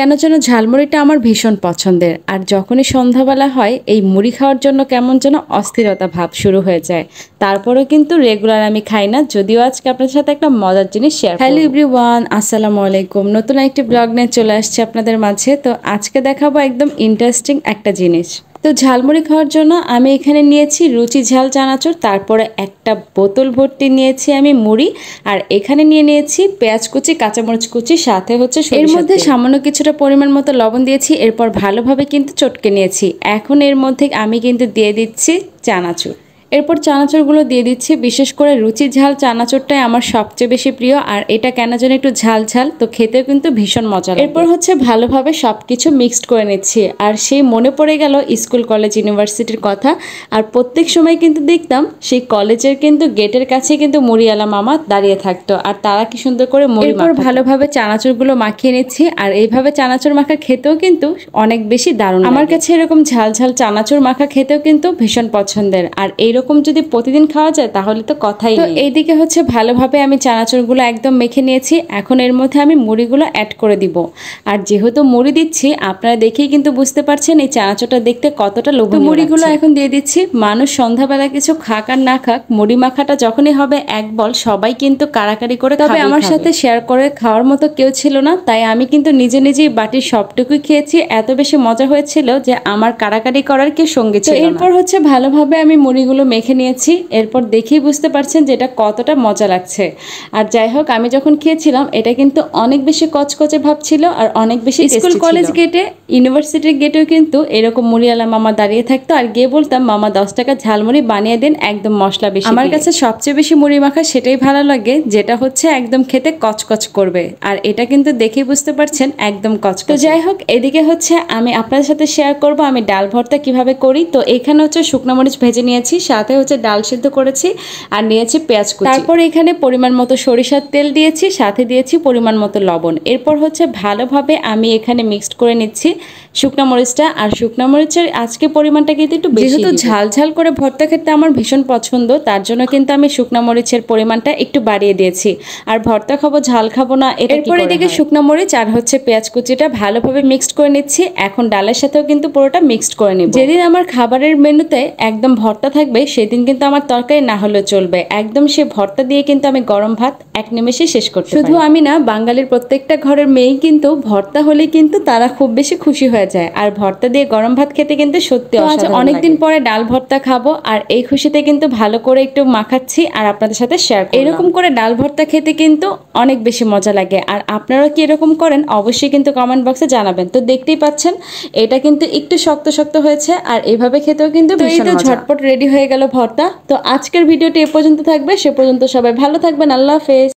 কেন যেন ঝালমুড়িটা আমার ভীষণ পছন্দের। আর যখনই সন্ধ্যাবেলা হয় এই মুড়ি খাওয়ার জন্য কেমন যেন অস্থিরতা ভাব শুরু হয়ে যায়। তারপরেও কিন্তু রেগুলার আমি খাই না, যদিও আজকে আপনাদের সাথে একটা মজার জিনিস শেয়ার করব। হ্যালো এভরিওয়ান, আসসালামু আলাইকুম। নতুন একটি ব্লগ নিয়ে চলে আসছে আপনাদের মাঝে। তো আজকে দেখাবো একদম ইন্টারেস্টিং একটা জিনিস। তো ঝালমুড়ি খাওয়ার জন্য আমি এখানে নিয়েছি রুচি ঝাল চানাচুর, তারপরে একটা বোতল ভর্তি নিয়েছি আমি মুড়ি, আর এখানে নিয়েছি পেঁয়াজ কুচি, কাঁচামরিচ কুচি, সাথে হচ্ছে এর মধ্যে সামান্য কিছুটা পরিমাণ মতো লবণ দিয়েছি। এরপর ভালোভাবে কিন্তু চটকে নিয়েছি। এখন এর মধ্যে আমি কিন্তু দিয়ে দিচ্ছি চানাচুর। এরপর চানাচুরগুলো দিয়ে দিচ্ছি। বিশেষ করে রুচি ঝাল চানাচুরটাই আমার সবচেয়ে বেশি প্রিয়, আর এটা কেন যেন একটু ঝাল ঝাল, তো খেতেও কিন্তু ভীষণ মজা লাগে। এরপর হচ্ছে ভালোভাবে সবকিছু মিক্সড করে নিচ্ছি। আর সেই মনে পড়ে গেল স্কুল কলেজ ইউনিভার্সিটির কথা। আর প্রত্যেক সময় কিন্তু দেখতাম সেই কলেজের কিন্তু গেটের কাছে কিন্তু মুড়িওয়ালা মামা দাঁড়িয়ে থাকতো, আর তারা কি সুন্দর করে মুড়ি মাখাতো। এরপর ভালোভাবে চানাচুরগুলো মাখিয়ে নিচ্ছি। আর এইভাবে চানাচুর মাখা খেতেও কিন্তু অনেক বেশি দারুণ। আমার কাছে এরকম ঝাল ঝাল চানাচুর মাখা খেতেও কিন্তু ভীষণ পছন্দের। আর এরকম যদি প্রতিদিন খাওয়া যায় তাহলে তো কথাই নেই। তো এইদিকে হচ্ছে ভালোভাবে আমি চানাচুরগুলো একদম মেখে নিয়েছি। এখন এর মধ্যে আমি মুড়িগুলো অ্যাড করে দিব। আর যেহেতু মুড়ি দিচ্ছি, আপনারা দেখেই কিন্তু বুঝতে পারছেন এই চানাচুরটা দেখতে কতটা লোভনীয়। মুড়িগুলো এখন দিয়ে দিচ্ছি। মানুষ সন্ধ্যাবেলা কিছু খাক আর না খাক, মুড়ি মাখাটা যখনই হবে এক বল সবাই কিন্তু কারাকারি করে খাবে। তবে আমার সাথে শেয়ার করে খাওয়ার মতো কেউ ছিল না, তাই আমি কিন্তু নিজে নিজেই বাটির সবটুকুই খেয়েছি। এত বেশি মজা হয়েছিল যে আমার কারাকারি করার কেউ সঙ্গী ছিল না। এরপর হচ্ছে ভালোভাবে আমি মুড়িগুলো মেখে নিয়েছি। এরপর দেখেই বুঝতে পারছেন যে এটা কতটা মজা লাগছে। আর যাই হোক, আমি যখন খেয়েছিলাম এটা কিন্তু অনেক বেশি কচকচে ভাব ছিল আর অনেক বেশি। স্কুল কলেজ গেটে, ইউনিভার্সিটির গেটেও কিন্তু এরকম মুড়িওয়ালা মামা দাঁড়িয়ে থাকতো, আর গিয়ে বলতাম মামা 10 টাকা ঝালমুড়ি বানিয়ে দেন, একদম মশলা বেশি। আমার কাছে সবচেয়ে বেশি মুড়ি মাখা সেটাই ভালো লাগে যেটা হচ্ছে একদম খেতে কচকচ করবে। আর এটা কিন্তু দেখেই বুঝতে পারছেন একদম কচকচ। তো যাই হোক, এদিকে হচ্ছে আমি আপনাদের সাথে শেয়ার করব আমি ডাল ভর্তা কিভাবে করি। তো এখানে হচ্ছে শুকনো মরিচ ভেজে নিয়েছি, সাথে হচ্ছে ডাল সিদ্ধ করেছি, আর নিয়েছি পেঁয়াজ কুচি। তারপর এখানে পরিমাণ মতো সরিষার তেল দিয়েছি, সাথে দিয়েছি পরিমাণ মতো লবণ। এরপর হচ্ছে ভালোভাবে আমি এখানে মিক্সড করে নিচ্ছি শুকনো মরিচটা। আর শুকনো মরিচের আজকে পরিমাণটা কিন্তু একটু বেশি, যেহেতু ঝাল ঝাল করে ভর্তা খেতে আমার ভীষণ পছন্দ, তার জন্য কিন্তু আমি শুকনো মরিচের পরিমাণটা একটু বাড়িয়ে দিয়েছি। আর ভর্তা খাবো ঝাল খাবো না, এরপর এদিকে শুকনো মরিচ আর হচ্ছে পেঁয়াজ কুচিটা ভালোভাবে মিক্সড করে নিচ্ছি। এখন ডালের সাথেও কিন্তু পুরোটা মিক্সড করে নিব। যেদিন আমার খাবারের মেনুতে একদম ভর্তা থাকবে সেদিন কিন্তু আমার তরকারি না হলেও চলবে। একদম সে ভর্তা দিয়ে কিন্তু আমি গরম ভাত এক নিমেষে শেষ করতে পারি। শুধু আমি না, বাঙালির প্রত্যেকটা ঘরের মেয়েই কিন্তু ভর্তা হলে কিন্তু তারা খুব বেশি খুশি হয়ে যায়। আর ভর্তা দিয়ে গরম ভাত খেতে কিন্তু সত্যি অসাধারণ। অনেকদিন পরে ডাল ভর্তা খাবো, আর এই খুশিতে কিন্তু ভালো করে একটু মাখাচ্ছি আর আপনাদের সাথে শেয়ার করব। এরকম করে ডাল ভর্তা খেতে কিন্তু অনেক বেশি মজা লাগে। আর আপনারা কি এরকম করেন অবশ্যই কিন্তু কমেন্ট বক্সে জানাবেন। তো দেখতেই পাচ্ছেন এটা কিন্তু একটু শক্ত শক্ত হয়েছে, আর এইভাবে খেতেও কিন্তু ভীষণ মজা। ঝটপট রেডি হয়ে গেল ভর্তা। তো আজকের ভিডিওটি এ পর্যন্ত থাকবে। সে পর্যন্ত সবাই ভালো থাকবেন। আল্লাহ হাফেজ।